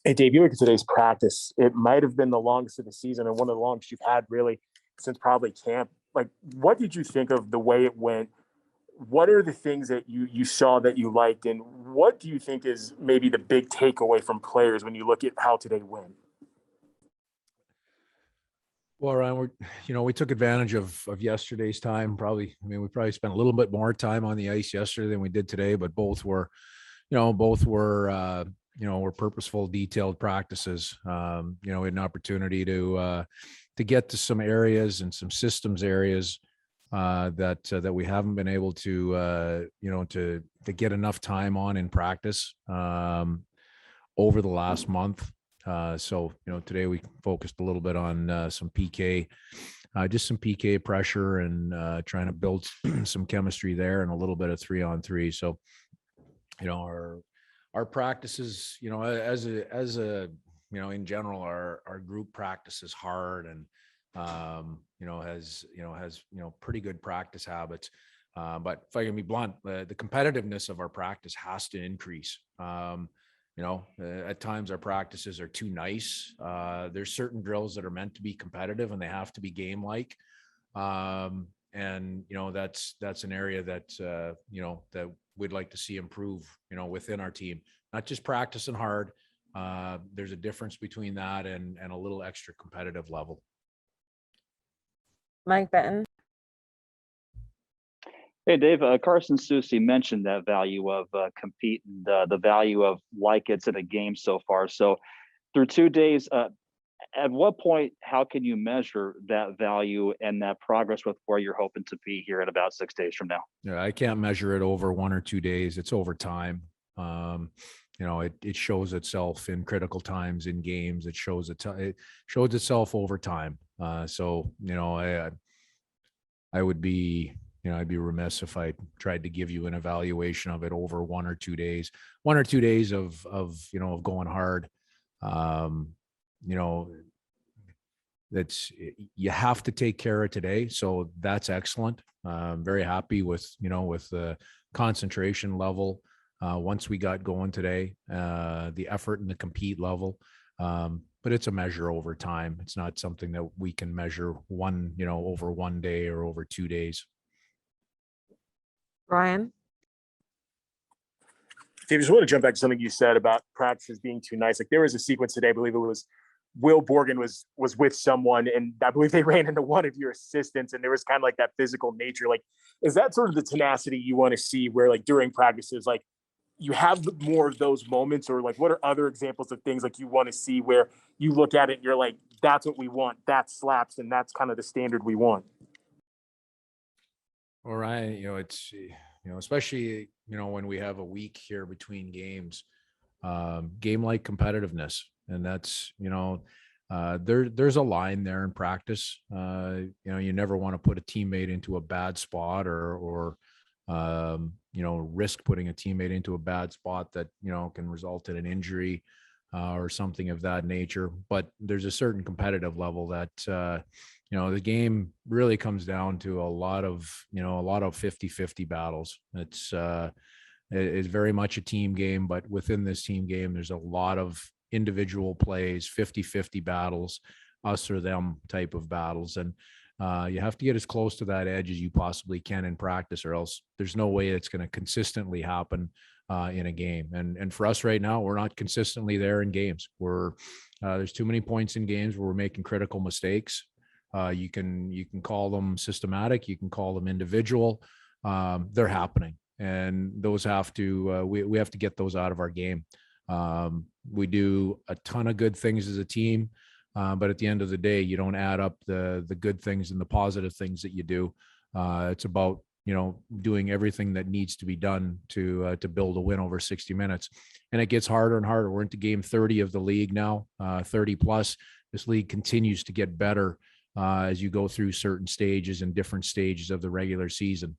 Hey, Dave, you look at today's practice. It might have been the longest of the season and one of the longest you've had really since probably camp. Like, what did you think of the way it went? What are the things that you saw that you liked, and what do you think is maybe the big takeaway from players when you look at how today went? Well, Ryan, we took advantage of yesterday's time. We probably spent a little bit more time on the ice yesterday than we did today, but both were purposeful, detailed practices. We had an opportunity to get to some areas and some systems areas that we haven't been able to get enough time on in practice over the last month. Today we focused a little bit on some PK, just some PK pressure and trying to build some chemistry there and a little bit of 3-on-3. So, our practices, in general, our group practice is hard and, has pretty good practice habits. But if I can be blunt, the competitiveness of our practice has to increase. At times our practices are too nice. There's certain drills that are meant to be competitive and they have to be game-like. That's an area that we'd like to see improve, within our team, not just practicing hard. There's a difference between that and a little extra competitive level. Mike Benton. Hey, Dave, Carson Soucy mentioned that value of compete and the value of like it's in a game so far. So through 2 days, at what point, how can you measure that value and that progress with where you're hoping to be here in about 6 days from now? Yeah, I can't measure it over 1 or 2 days. It's over time. It shows itself in critical times in games. It shows itself over time. I would be, I'd be remiss if I tried to give you an evaluation of it over 1 or 2 days. 1 or 2 days of going hard. That's, you have to take care of today. So that's excellent. I'm very happy with the concentration level. Once we got going today, the effort and the compete level. But it's a measure over time. It's not something that we can measure over 1 day or over 2 days. Ryan. Dave, I just want to jump back to something you said about practices being too nice. Like, there was a sequence today, I believe it was Will Borgen was with someone, and I believe they ran into one of your assistants, and there was kind of like that physical nature. Like, is that sort of the tenacity you want to see where, like, during practices, like, you have more of those moments, or like, what are other examples of things like you want to see where you look at it and you're like, that's what we want, that slaps, and that's kind of the standard we want? All right. It's, especially, when we have a week here between games, game-like competitiveness. And that's, there's a line there in practice. You never want to put a teammate into a bad spot or risk putting a teammate into a bad spot that, can result in an injury or something of that nature. But there's a certain competitive level that, the game really comes down to a lot of 50-50 battles. It's very much a team game, but within this team game, there's a lot of individual plays, 50-50 battles, us or them type of battles. And you have to get as close to that edge as you possibly can in practice, or else there's no way it's going to consistently happen in a game. And for us right now, we're not consistently there in games. There's too many points in games where we're making critical mistakes. You can call them systematic, you can call them individual. They're happening, and those have to we have to get those out of our game. We do a ton of good things as a team, but at the end of the day, you don't add up the good things and the positive things that you do. It's about doing everything that needs to be done to build a win over 60 minutes, and it gets harder and harder. We're into game 30 of the league now, 30 plus. This league continues to get better as you go through certain stages and different stages of the regular season.